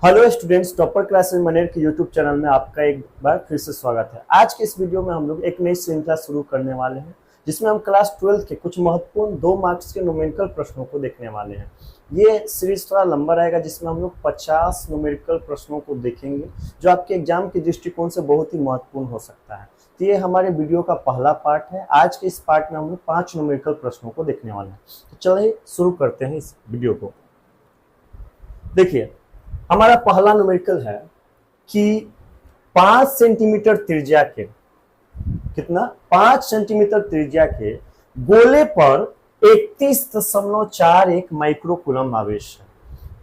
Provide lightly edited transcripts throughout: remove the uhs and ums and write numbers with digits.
Hello students, topper classes Maner के YouTube channel में आपका एक बार फिर से स्वागत है। आज के इस वीडियो में हम लोग एक नई श्रृंखला शुरू करने वाले हैं जिसमें हम क्लास 12 के कुछ महत्वपूर्ण 2 मार्क्स के न्यूमेरिकल प्रश्नों को देखने वाले हैं। ये सीरीज थोड़ा लंबा रहेगा जिसमें हम लोग 50 न्यूमेरिकल प्रश्नों को देखेंगे जो आपके एग्जाम के दृष्टिकोण से बहुत ही महत्वपूर्ण हो सकता है। तो ये हमारे वीडियो का पहला पार्ट है। आज के इस पार्ट में हम लोग 5 न्यूमेरिकल प्रश्नों को देखने वाले हैं। तो चलिए शुरू करते हैं इस वीडियो को। देखिए, हमारा पहला न्यूमेरिकल है कि 5 सेंटीमीटर त्रिज्या के 5 सेंटीमीटर त्रिज्या के गोले पर 31.41 माइक्रोकूलम आवेश है।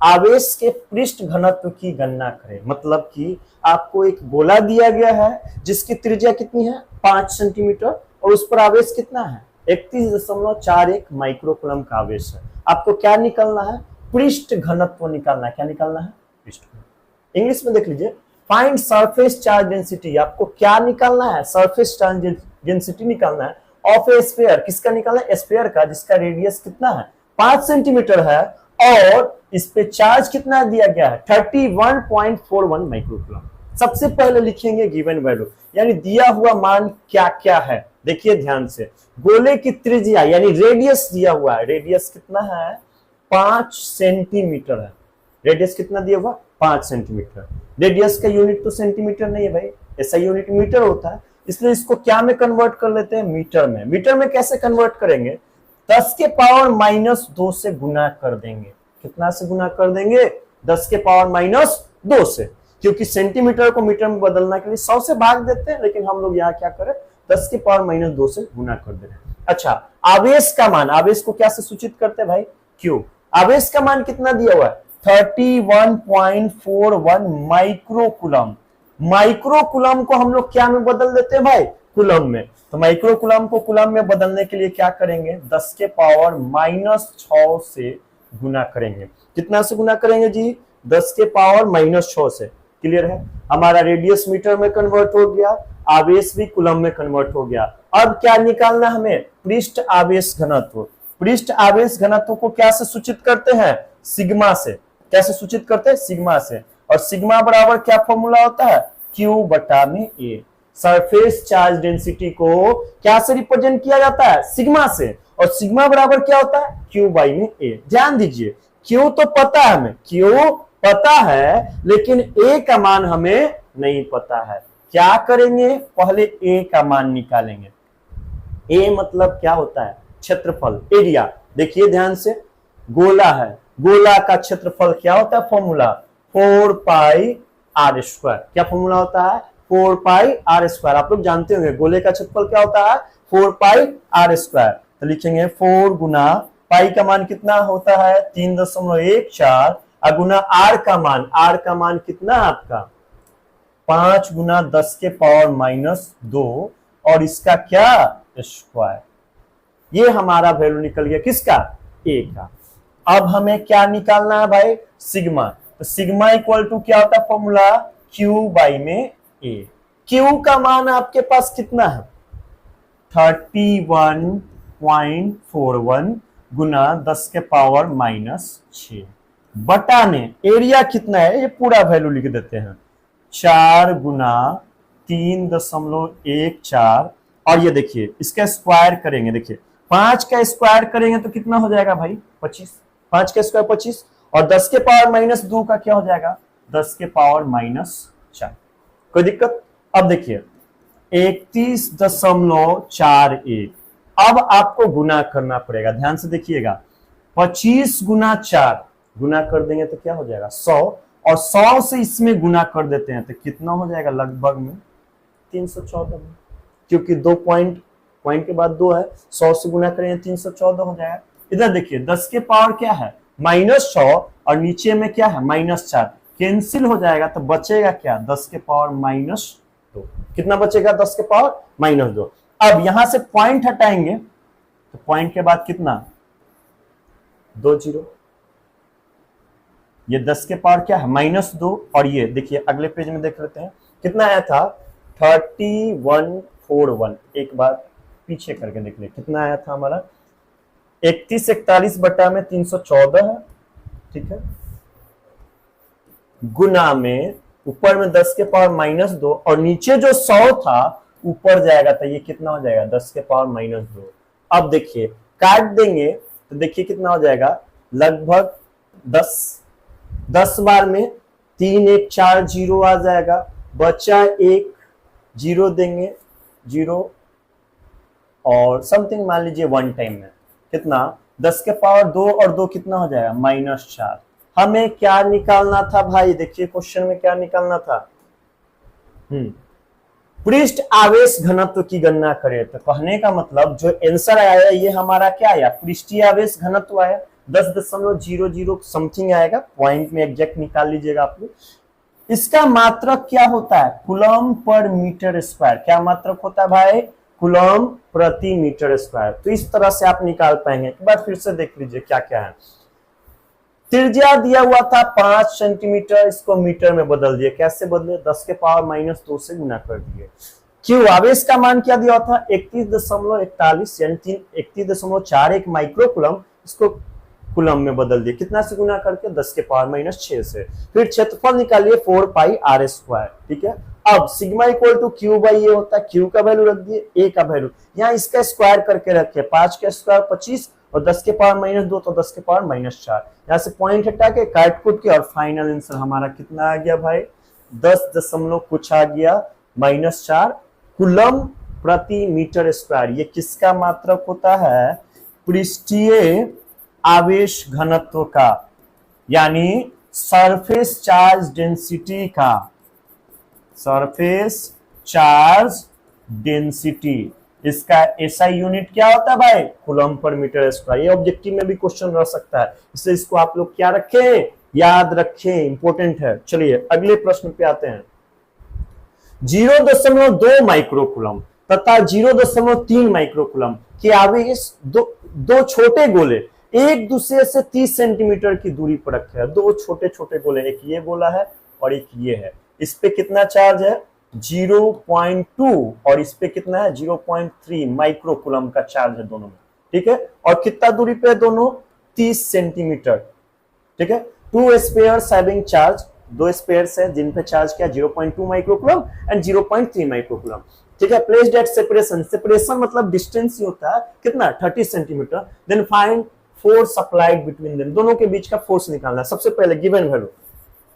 आवेश के पृष्ठ घनत्व की गणना करें। मतलब कि आपको एक गोला दिया गया है जिसकी त्रिज्या कितनी है 5 सेंटीमीटर और उस पर आवेश कितना है 31.41 माइक्रोकूलम का आवेश है। आपको क्या निकालना है? पृष्ठ घनत्व निकालना है। क्या निकालना है? इंग्लिश में देख लीजिए, फाइंड सरफेस चार्ज डेंसिटी। आपको क्या निकालना है? सरफेस चार्ज डेंसिटी निकालना है ऑफ ए स्फीयर। किसका निकालना है? स्फीयर का, जिसका रेडियस कितना है 5 सेंटीमीटर है और इस पे चार्ज कितना दिया गया है 31.41 माइक्रोकूलम। सबसे पहले लिखेंगे गिवन वैल्यू, यानी दिया हुआ मान क्या क्या है। देखिए ध्यान से, गोले की त्रिज्या यानी रेडियस दिया हुआ है। रेडियस कितना है 5 सेंटीमीटर है। रेडियस कितना दिया हुआ 5 सेंटीमीटर। रेडियस का यूनिट तो सेंटीमीटर नहीं है भाई, ऐसा यूनिट मीटर होता है। इसलिए इसको क्या में कन्वर्ट कर लेते हैं? मीटर में। मीटर में कैसे कन्वर्ट करेंगे? 10 के पावर -2 से गुना कर देंगे। कितना से गुना कर देंगे? 10 के पावर -2 से, क्योंकि सेंटीमीटर को मीटर में बदलने के लिए 100 से भाग देते हैं, लेकिन हम लोग यहाँ क्या करें 10 के पावर -2 से गुना कर दे रहे हैं। अच्छा, आवेश का मान, आवेश को क्या से सूचित करते हैं भाई? क्यू। आवेश का मान कितना दिया हुआ है 31.41 माइक्रोकूलम। माइक्रोकूलम को हम लोग क्या में बदल देते हैं भाई? कूलम में। तो माइक्रोकूलम को कूलम में बदलने के लिए क्या करेंगे 10 के पावर -6 से गुना करेंगे। कितना से गुना करेंगे जी? 10 के पावर -6 से। क्लियर है? हमारा रेडियस मीटर में कन्वर्ट हो गया, आवेश भी कूलम में कन्वर्ट हो गया। अब क्या निकालना हमें? पृष्ठ आवेश घनत्व। पृष्ठ आवेश घनत्व को क्या से सूचित करते हैं? सिग्मा से। कैसे सूचित करते हैं? सिग्मा से। और सिग्मा बराबर क्या फॉर्मूला होता है? क्यू बटा में ए। सरफेस चार्ज डेंसिटी को क्या से रिप्रेजेंट किया जाता है? सिग्मा से। और सिग्मा बराबर क्या होता है? क्यू बाई में ए। ध्यान दीजिए, क्यू तो पता है हमें, क्यू पता है, लेकिन ए का मान हमें नहीं पता है। क्या करेंगे? पहले ए का मान निकालेंगे। ए मतलब क्या होता है? क्षेत्रफल, एरिया। देखिए ध्यान से, गोला है, गोला का क्षेत्रफल क्या होता है? Formula 4 pi r square. क्या फॉर्मूला होता है? 4 पाई आर स्क्वायर। आप लोग जानते होंगे गोले का क्षेत्रफल क्या होता है 4 पाई आर स्क्वायर। तो लिखेंगे 4 गुना पाई का मान कितना होता है 3.14 और गुना आर का मान, आर का मान कितना आपका 5 गुना 10 के पावर -2 और इसका क्या स्क्वायर। ये हमारा वैल्यू निकल गया किसका? ए का। अब हमें क्या निकालना है भाई? सिग्मा। तो सिग्मा इक्वल टू क्या होता है फॉर्मूला? क्यू बाई में ए। क्यू का मान आपके पास कितना है 31.41 गुना 10 के पावर -6 बटा में एरिया कितना है? ये पूरा वैल्यू लिख देते हैं 4 गुना 3.14 और ये देखिए इसका स्क्वायर करेंगे। देखिए 5 का स्क्वायर करेंगे तो कितना हो जाएगा भाई 25। 5 का स्क्वायर 25 और 10 के पावर -2 का क्या हो जाएगा 10 के पावर -4। कोई दिक्कत? अब देखिए 31.41। अब आपको गुना करना पड़ेगा, ध्यान से देखिएगा। 25 गुना 4 गुना कर देंगे तो क्या हो जाएगा 100 और 100 से इसमें गुना कर देते हैं तो कितना हो जाएगा लगभग में 314 में, क्योंकि 2 पॉइंट के बाद 2 है, 100 से गुना करेंगे 314 हो जाएगा। इधर देखिए 10 के पावर क्या है -100 और नीचे में क्या है -4, कैंसिल हो जाएगा तो बचेगा क्या 10 के पावर -2। कितना बचेगा 10 के पावर -2। अब यहां से पॉइंट हटाएंगे तो पॉइंट के बाद कितना 2 जीरो। ये 10 के पावर क्या है -2 और ये देखिए अगले पेज में देख लेते हैं कितना आया था 3141। एक बार पीछे करके देख ले कितना आया था हमारा 3141 बटा में 314 है। ठीक है, गुना में ऊपर में 10 के पावर -2 और नीचे जो 100 था ऊपर जाएगा तो ये कितना हो जाएगा 10 के पावर -2। अब देखिए काट देंगे तो देखिए कितना हो जाएगा लगभग 10 बार में 3 1 4 0 आ जाएगा, बचा 1 0 देंगे 0 और समथिंग मान लीजिए 1 टाइम में कितना 10 के पावर 2 और 2 कितना हो जाएगा -4। हमें क्या निकालना था भाई, देखिए क्वेश्चन में क्या निकालना था, पृष्ठ आवेश घनत्व की गणना करें। तो कहने का मतलब जो आंसर आया ये हमारा क्या आया, पृष्ठीय आवेश घनत्व आया 10.00 समथिंग आएगा, पॉइंट में एग्जैक्ट निकाल लीजिएगा आप लोग। इसका मात्रक क्या होता है कूलम पर मीटर स्क्वायर, क्या मात्रक होता है भाई कूलम प्रति मीटर स्क्वायर। तो इस तरह से आप निकाल पाएंगे। एक बार फिर से देख लीजिए क्या क्या है। त्रिज्या दिया हुआ था 5 सेंटीमीटर, इसको मीटर में बदल दिए, कैसे बदले 10 के पावर -2 से गुना कर दिए। क्यू आवेश का मान क्या दिया था 31.41 यानी 31.41 माइक्रो कूलम, इसको कूलम में बदल दिए, कितना से गुना करके 10 के पावर -6 से। फिर क्षेत्रफल निकालिए 4 पाई r स्क्वायर, ठीक है। अब sigma equal to q by a होता है, क्यू का वैल्यू रख दिए, ए का वैल्यू यहाँ इसका स्क्वायर करके रखे, 5 का स्क्वायर 25 और 10 के पावर -2 तो 10 के पावर -4, यहाँ से पॉइंट हटा के काट कूट के और फाइनल आंसर हमारा कितना आ गया भाई 10 दशमलव कुछ आ गया -4 कूलम प्रति मीटर स्क्वायर। ये किसका मात्रक होता है पृष्ठीय आवेश घनत्व का, यानी सरफेस चार्ज डेंसिटी का, सरफेस चार्ज डेंसिटी, इसका एसआई यूनिट क्या होता है भाई कूलम पर मीटर स्क्वायर। ये ऑब्जेक्टिव में भी क्वेश्चन रह सकता है, इसलिए इसको आप लोग क्या रखें याद रखें, इंपॉर्टेंट है। चलिए अगले प्रश्न पे आते हैं। 0.2 माइक्रोकूलम तथा 0.3 माइक्रोकूलम के आवेश दो छोटे गोले एक दूसरे से 30 सेंटीमीटर की दूरी पर रखे हैं। दो छोटे छोटे गोले, एक ये गोला है और एक ये है, इस पे कितना चार्ज है 0.2 और इस पे कितना है 0.3 माइक्रोकूलम का चार्ज है दोनों में, ठीक है। और कितना दूरी पे दोनों 30 सेंटीमीटर, ठीक है। 2 स्पेयर्स हैविंग चार्ज, 2 स्पेयर्स है जिन पे चार्ज किया 0.2 माइक्रोकूलम एंड 0.3 माइक्रोकूलम, ठीक है। प्लेस्ड एट सेपरेशन, सेपरेशन मतलब डिस्टेंस ही होता है कितना 30 centimetre. Then find force applied between them, दोनों के बीच का फोर्स निकालना है। सबसे पहले गिवन वैल्यू,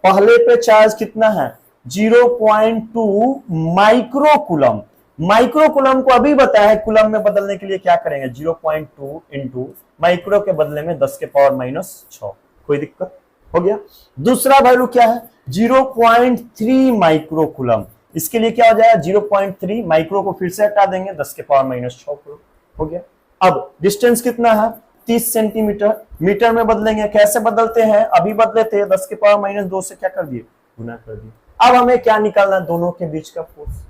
पहले पे चार्ज कितना है 0.2 माइक्रोकूलम, माइक्रोकूलम को अभी बताया है कूलम में बदलने के लिए क्या करेंगे 0.2 इंटू माइक्रो के बदले में 10 के पावर -6, कोई दिक्कत हो गया। दूसरा वैल्यू क्या है 0.3 माइक्रोकूलम, इसके लिए क्या हो जाएगा 0.3 माइक्रो को फिर से हटा देंगे 10 के पावर -6 हो गया। अब डिस्टेंस कितना है 30 सेंटीमीटर, मीटर में बदलेंगे, कैसे बदलते हैं अभी बदले थे 10 के पावर -2 से क्या कर दिए गुना कर दिए। अब हमें क्या निकालना है दोनों के बीच का फोर्स,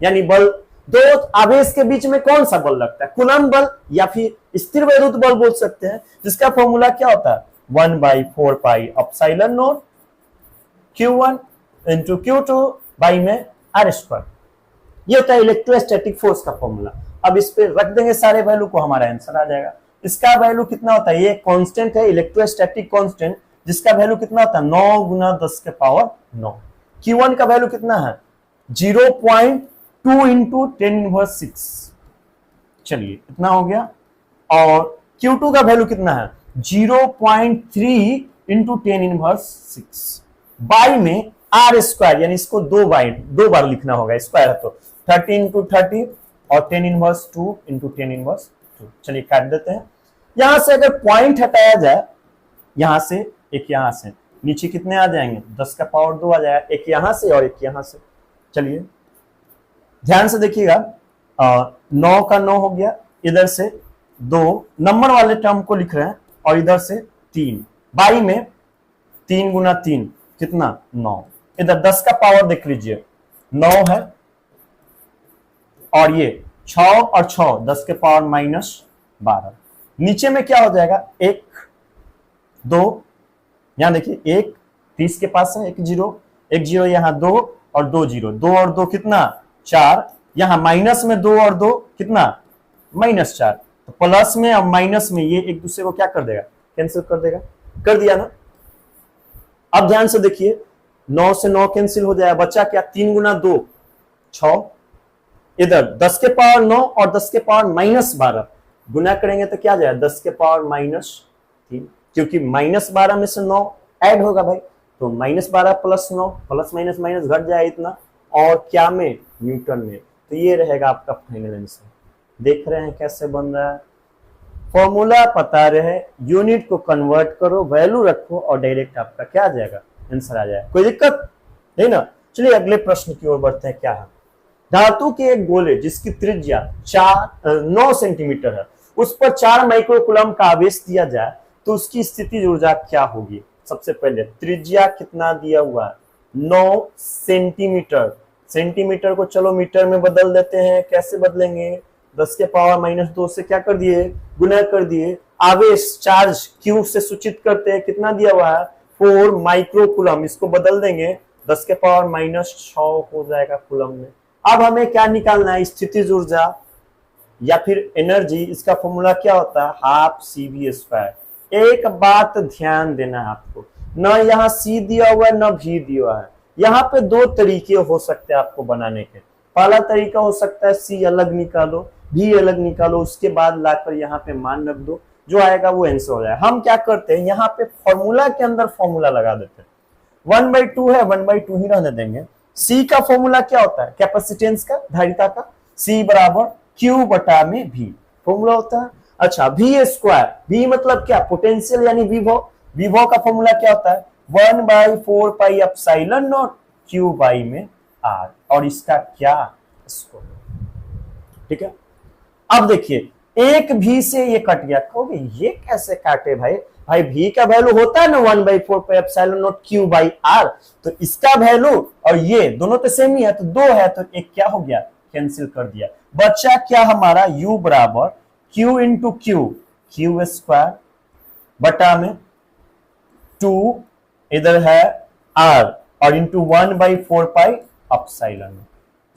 यानी बल, दो आवेश के बीच में कौन सा बल लगता है कूलम बल या फिर स्थिर वैद्युत बल बोल सकते हैं, जिसका फॉर्मूला क्या होता है 1/4 pi epsilon not Q1 into Q2 by में R स्क्वायर, ये होता है इलेक्ट्रोस्टैटिक फोर्स का फॉर्मूला। अब इस पे रख देंगे सारे वैल्यू को, हमारा आंसर आ जाएगा। इसका वैल्यू कितना होता है, ये कांस्टेंट है इलेक्ट्रोस्टैटिक कांस्टेंट, जिसका वैल्यू कितना होता है 9 गुना 10 के पावर 9। Q1 का वैल्यू कितना है 0.2 इंटू 10⁻⁶, चलिए इतना हो गया। और Q2 का वैल्यू कितना है 0.3 इंटू 10⁻⁶, बाई में R स्क्वायर, यानी इसको दो बार लिखना होगा, स्क्वायर है तो 30 इंटू 30 और 10⁻2 इंटू 10⁻2। चलिए काट देते हैं। यहां से अगर पॉइंट हटाया जाए, यहां से एक यहां से, नीचे कितने आ जाएंगे 10 का पावर 2 आ जाएगा, एक यहां से और एक यहां से। चलिए ध्यान से देखिएगा, 9 का 9 हो गया, इधर से 2 नंबर वाले टर्म को लिख रहे हैं और इधर से 3, बाई में 3 गुना 3 कितना 9, इधर 10 का पावर देख लीजिए 9 है और ये 6 और 6 10 के पावर -12। नीचे में क्या हो जाएगा 1 2, यहां देखिए 1 30 के पास है, 1 0 यहां 2 और 2 0, 2 और 2 कितना 4, यहां माइनस में 2 और 2 कितना -4, तो प्लस में और माइनस में ये एक दूसरे को क्या कर देगा कैंसिल कर देगा, कर दिया ना। अब ध्यान से देखिए 9 से 9 कैंसिल हो जाएगा, बचा क्या 3 गुना 2 6, इधर 10 के पावर 9 और 10 के पावर -12 गुना करेंगे तो क्या जाएगा 10 के पावर -3, क्योंकि -12 में से 9 ऐड होगा भाई, तो -12 प्लस 9 प्लस माइनस माइनस घट जाए इतना, और क्या में न्यूटन में, तो ये रहेगा आपका फाइनल आंसर। देख रहे हैं कैसे बन रहा है, फॉर्मूला पता रहे, यूनिट को कन्वर्ट करो, वैल्यू रखो और डायरेक्ट आपका क्या आ जाएगा आंसर आ जाएगा, कोई दिक्कत नहीं ना। चलिए अगले प्रश्न की ओर बढ़ते हैं। क्या है, धातु के एक गोले जिसकी त्रिज्या 9 सेंटीमीटर है, उस पर 4 माइक्रोकूलम का आवेश दिया जाए तो उसकी स्थितिज ऊर्जा क्या होगी। सबसे पहले त्रिज्या कितना दिया हुआ है 9 सेंटीमीटर, सेंटीमीटर को चलो मीटर में बदल देते हैं, कैसे बदलेंगे 10 के पावर -2 से क्या कर दिए गुना कर दिए, आवेश चार्ज क्यू से सूचित करते हैं, कितना दिया हुआ है 4 माइक्रोकूलम, इसको बदल देंगे 10 के पावर -6 हो जाएगा कूलम में। अब हमें क्या निकालना है, स्थितिज ऊर्जा या फिर एनर्जी, इसका फॉर्मूला क्या होता है 12CV²। एक बात ध्यान देना है आपको, न यहाँ C दिया हुआ है न V दिया हुआ है, यहाँ पे दो तरीके हो सकते हैं आपको बनाने के। पहला तरीका हो सकता है C अलग निकालो V अलग निकालो, उसके बाद लाकर यहाँ पे मान रख दो, जो आएगा वो आंसर हो जाएगा। हम क्या करते हैं यहाँ पे फॉर्मूला के अंदर फॉर्मूला लगा देते हैं, 1/2 है 1/2 ही रहने देंगे। C का फॉर्मूला क्या होता है कैपेसिटेंस का, धारिता का, C बराबर Q बटा में V फॉर्मूला होता है। अच्छा V², V मतलब क्या पोटेंशियल यानी विभव, विभव का फॉर्मूला क्या होता है 1/4 pi epsilon not Q by में R, और इसका क्या स्क्वायर, ठीक है। अब देखिए एक भी से ये कट गया, कहोगे ये कैसे काटे भाई, भाई V का वैल्यू होता है ना 1/4 pi epsilon not Q by R, तो इसका वैल्यू और ये दोनों तो सेम ही है, तो 2 है तो एक क्या हो गया कैंसिल कर दिया, बचा क्या हमारा U बराबर Q इंटू Q² बटा में 2 इधर है R और इंटू 1/4 पाई एप्सिलॉन।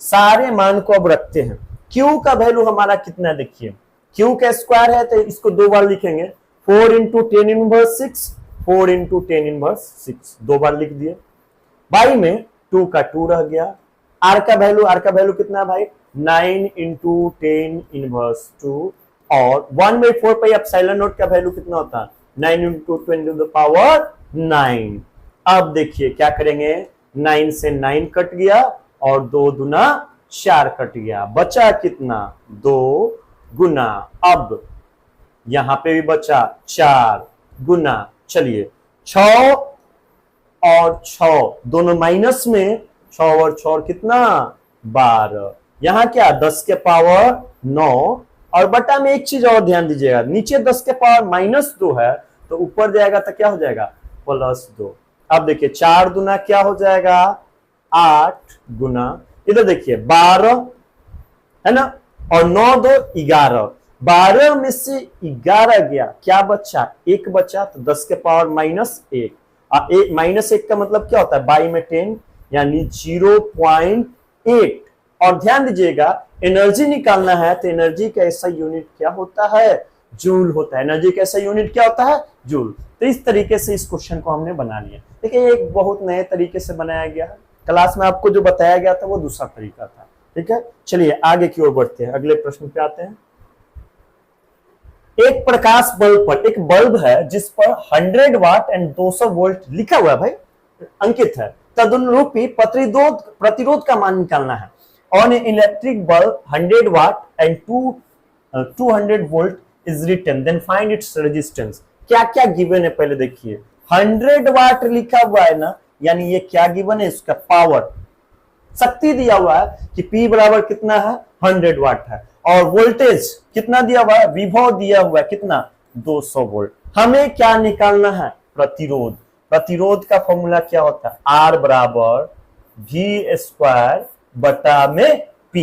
सारे मान को अब रखते हैं, Q का वैल्यू हमारा कितना है देखिए, Q का स्क्वायर है तो इसको 2 बार लिखेंगे, 4 इंटू 10 इनवर्स 6, 4 इंटू 10 इनवर्स 6 2 बार लिख दिए, बाई में 2 का 2 रह गया। R का वैल्यू कितना है भाई 9 इंटू 10 इनवर्स 2, और 1/4 पाई एप्सिलॉन नॉट का वैल्यू कितना होता है 9 इंटू 10 टू द पावर 9। अब देखिए क्या करेंगे, 9 से 9 कट गया और 2 दूना 4 कट गया, बचा कितना 2 गुना, अब यहां पे भी बचा 4 गुना, चलिए 6 और 6 दोनों माइनस में, 6 और 6 कितना 12, यहां क्या 10 के पावर 9, और बटा में एक चीज और ध्यान दीजिएगा, नीचे 10 के पावर -2 है तो ऊपर जाएगा तो क्या हो जाएगा +2। अब देखिए 4 गुना क्या हो जाएगा 8 गुना, इधर देखिए 12 है ना, और 9 2 11, 12 में से 11 गया, क्या बचा 1 बचा, तो 10 के पावर -1, -1 का मतलब क्या होता है बाई में 10 यानी 0.8। और ध्यान दीजिएगा एनर्जी निकालना है तो एनर्जी का ऐसा यूनिट क्या होता है जूल होता है, एनर्जी का ऐसा यूनिट क्या होता है जूल। तो इस तरीके से इस क्वेश्चन को हमने बना लिया। देखिए एक बहुत नए तरीके से बनाया गया है, क्लास में आपको जो बताया गया था वो दूसरा तरीका था, ठीक है। चलिए आगे की ओर बढ़ते हैं, अगले प्रश्न पे आते हैं। एक प्रकाश बल्ब पर, एक बल्ब है जिस पर 100 वाट एंड 200 वोल्ट लिखा हुआ है भाई, अंकित है, तदनुरूपी प्रतिरोध का मान निकालना है। On a electric bulb 100 watt and 200 volt is written, then find its resistance. क्या क्या गिवन है पहले देखिए, 100 वाट लिखा हुआ है ना, यानी ये क्या गिवन है इसका पावर, शक्ति दिया हुआ है कि P बराबर कितना है 100 वाट है, और वोल्टेज कितना दिया हुआ है विभव दिया हुआ है कितना 200 वोल्ट। हमें क्या निकालना है प्रतिरोध, प्रतिरोध का फॉर्मूला क्या होता है R बराबर V² बटा में P,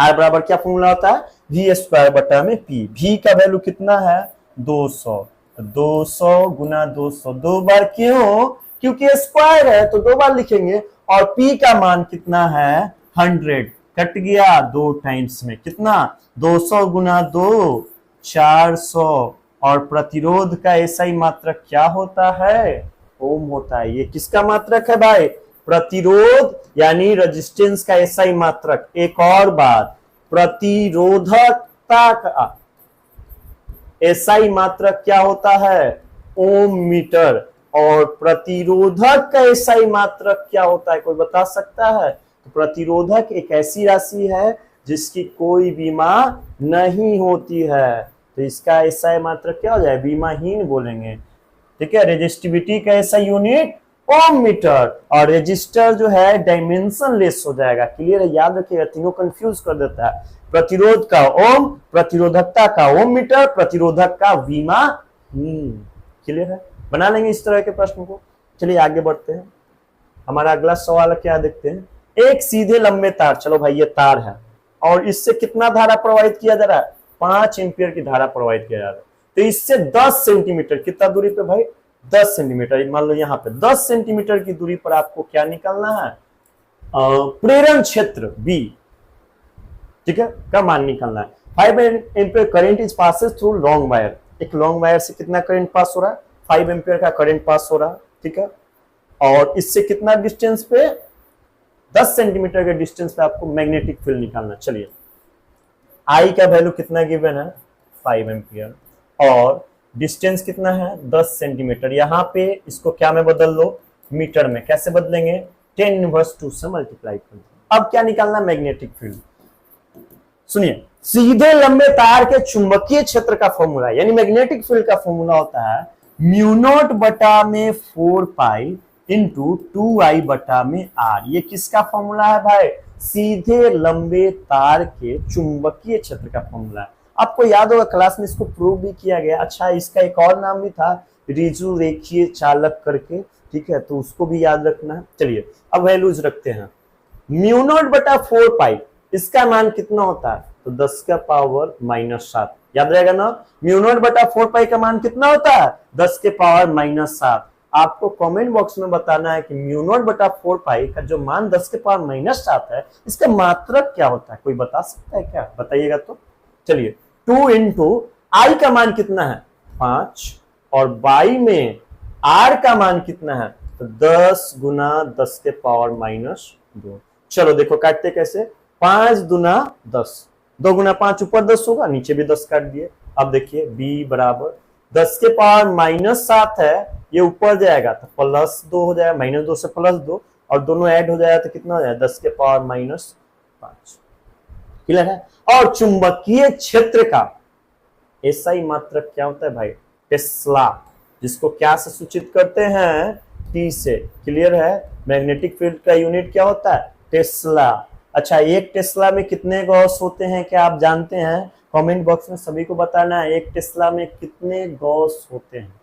R बराबर क्या फॉर्मूला होता है V² बटा में P। V का वैल्यू कितना है 200, 200 गुना 200 2 बार, क्यों क्योंकि स्क्वायर है तो 2 बार लिखेंगे, और P का मान कितना है 100, कट गया 2 टाइम्स में कितना 200 गुना 2 400, और प्रतिरोध का ऐसा ही मात्रक क्या होता है ओम होता है। ये किसका मात्रक है भाई प्रतिरोध यानी रेजिस्टेंस का एसआई मात्रक। एक और बात, प्रतिरोधकता का एसआई मात्रक क्या होता है? ओम मीटर। और प्रतिरोधक का एसआई मात्रक क्या होता है, कोई बता सकता है? तो प्रतिरोधक एक ऐसी राशि है जिसकी कोई बीमा नहीं होती है, तो इसका एसआई मात्रक क्या हो जाए? बीमाहीन बोलेंगे। ठीक है। रेजिस्टिविटी का एसआई यूनिट ओम मीटर, और रेजिस्टर जो है डायमेंशन लेस हो जाएगा। क्लियर है? याद रखिएगा, तीनों कंफ्यूज कर देता है। प्रतिरोध का ओम, प्रतिरोधकता का ओम मीटर, प्रतिरोधक का बीमाहीन। क्लियर है? बना लेंगे इस तरह के प्रश्न को। चलिए आगे बढ़ते हैं। हमारा अगला सवाल क्या देखते हैं। एक सीधे लंबे तार, चलो भाई ये तार है, और इससे कितना धारा प्रवाहित किया जा रहा है? 5 एम्पियर की धारा प्रवाहित किया जा रहा है। तो इससे 10 सेंटीमीटर, कितना दूरी पे भाई? 10 सेंटीमीटर। मान लो यहाँ पे 10 सेंटीमीटर की दूरी पर आपको क्या निकालना है? प्रेरण क्षेत्र बी, ठीक है, का मान निकालना है। 5 ampere current is passes through long wire. एक लॉन्ग वायर से कितना करंट पास हो रहा है? 5 एम्पियर का करंट पास हो रहा है। ठीक है। और इससे कितना डिस्टेंस पे? 10 सेंटीमीटर के डिस्टेंस पे आपको मैग्नेटिक फील्ड निकालना। चलिए, आई का वैल्यू कितना गिवन है? 5 एम्पियर, और डिस्टेंस कितना है? 10 सेंटीमीटर। यहाँ पे इसको क्या में बदल लो? मीटर में। कैसे बदलेंगे? 10⁻² से मल्टीप्लाई कर दो। अब क्या निकालना? Magnetic field. सुनिए, सीधे लंबे तार के चुंबकीय क्षेत्र का फॉर्मूला यानी मैग्नेटिक फील्ड का फॉर्मूला होता है म्यू0 बटा में 4 पाई इंटू 2I बटा में R। ये किसका फॉर्मूला है भाई? सीधे लंबे तार के चुंबकीय क्षेत्र का फॉर्मूला है। आपको याद होगा क्लास में इसको प्रूव भी किया गया। अच्छा, इसका एक और नाम भी था, रिजु रेखीय चालक करके। ठीक है, तो उसको भी याद रखना है। चलिए अब वैल्यूज रखते हैं। म्यू0 बटा 4 पाई, इसका मान कितना होता है? तो 10 का पावर -7। याद रहेगा ना? म्यू0 बटा 4 पाई का मान कितना होता है? 10 के पावर -7। आपको कमेंट बॉक्स में बताना है कि म्यू0 बटा 4 पाई का जो मान 10 के पावर -7 है, इसका मात्रक क्या होता है? कोई बता सकता है क्या? बताइएगा तो। चलिए, 2 इंटू आई का मान कितना है? 5, और बाई में आर का मान कितना है? तो 10 गुना 10 के पावर -2। चलो देखो काटते कैसे। 5 दूना 10, 2 गुना 5 ऊपर 10 होगा, नीचे भी 10 काट दिए। अब देखिए b बराबर 10 के पावर -7 है, ये ऊपर जाएगा तो +2 हो जाएगा, -2 से +2, और दोनों ऐड हो जाएगा तो कितना हो जाएगा? 10 के पावर -5। क्लियर है? और चुंबकीय क्षेत्र का एसआई मात्रक क्या होता है भाई? टेस्ला, जिसको क्या से सूचित करते हैं? टी से। क्लियर है? मैग्नेटिक फील्ड का यूनिट क्या होता है? टेस्ला। अच्छा, एक टेस्ला में कितने गॉस होते हैं क्या आप जानते हैं? कमेंट बॉक्स में सभी को बताना है एक टेस्ला में कितने गॉस होते हैं।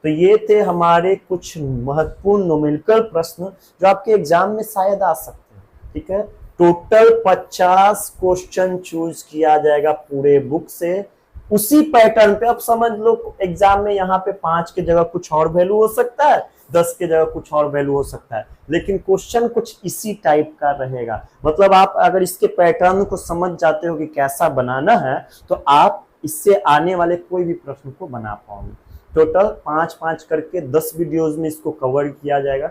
तो ये थे हमारे कुछ महत्वपूर्ण न्यूमेरिकल प्रश्न जो आपके एग्जाम में शायद आ सकते हैं। ठीक है, टोटल 50 क्वेश्चन चूज किया जाएगा पूरे बुक से, उसी पैटर्न पे। अब समझ लो एग्जाम में यहाँ पे 5 की जगह कुछ और वैल्यू हो सकता है, 10 की जगह कुछ और वैल्यू हो सकता है, लेकिन क्वेश्चन कुछ इसी टाइप का रहेगा। मतलब आप अगर इसके पैटर्न को समझ जाते हो कि कैसा बनाना है, तो आप इससे आने वाले कोई भी प्रश्न को बना पाओगे। टोटल 5-5 करके 10 वीडियोज में इसको कवर किया जाएगा।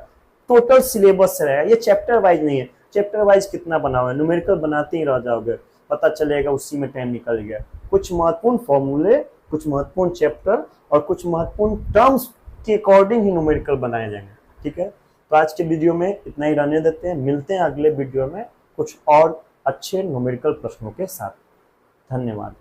टोटल सिलेबस रहेगा, ये चैप्टर वाइज नहीं है। चैप्टर वाइज कितना बना हुआ है, न्यूमेरिकल बनाते ही रह जाओगे, पता चलेगा उसी में टाइम निकल गया। कुछ महत्वपूर्ण फॉर्मूले, कुछ महत्वपूर्ण चैप्टर और कुछ महत्वपूर्ण टर्म्स के अकॉर्डिंग ही न्यूमेरिकल बनाए जाएंगे। ठीक है, तो आज के वीडियो में इतना ही रहने देते हैं। मिलते हैं अगले वीडियो में कुछ और अच्छे न्यूमेरिकल प्रश्नों के साथ। धन्यवाद।